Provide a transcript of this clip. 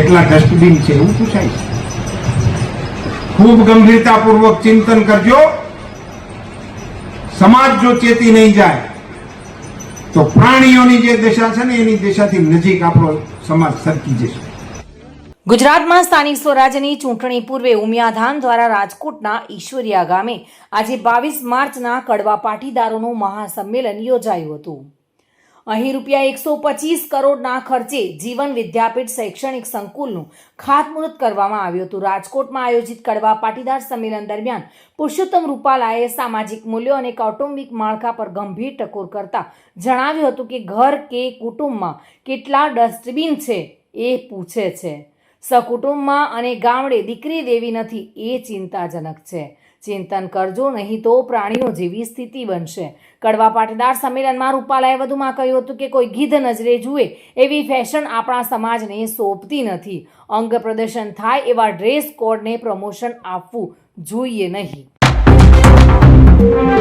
કેટલા ડસ્ટબિન છે એવું પૂછાય છે. ખૂબ ગંભીરતાપૂર્વક ચિંતન કરજો. સમાજ જો ચેતી નહીં જાય તો પ્રાણીઓની જે દશા છે ને એની દશાથી નજીક આપણો સમાજ સરકી જશે. ગુજરાતમાં સ્થાનિક સ્વરાજ્યની ચૂંટણી પૂર્વે ઉમિયાધામ દ્વારા રાજકોટના ઈશ્વરિયા ગામે આજે 22 માર્ચના કડવા પાટીદારોનું મહાસંમેલન યોજાયું હતું. અહીં ₹125 કરોડના ખર્ચે જીવન વિદ્યાપીઠ શૈક્ષણિક સંકુલનું ખાતમુહૂર્ત કરવામાં આવ્યું હતું. રાજકોટમાં આયોજિત કડવા પાટીદાર સંમેલન દરમિયાન પુરુષોત્તમ રૂપાલાએ સામાજિક મૂલ્યો અને કૌટુંબિક માળખા પર ગંભીર ટકોર કરતા જણાવ્યું હતું કે ઘર કે કુટુંબમાં કેટલા ડસ્ટબિન છે એ પૂછે છે. સકુટુંબમાં અને ગામડે દીકરી દેવી નથી એ ચિંતાજનક છે. ચિંતન કરજો, નહીં તો પ્રાણીઓ જેવી સ્થિતિ બનશે. કડવા પાટીદાર સંમેલનમાં રૂપાલાએ વધુમાં કહ્યું હતું કે કોઈ ગીધ નજરે જુએ એવી ફેશન આપણા સમાજને સોંપતી નથી. અંગ પ્રદર્શન થાય એવા ડ્રેસ કોડને પ્રમોશન આપવું જોઈએ નહીં.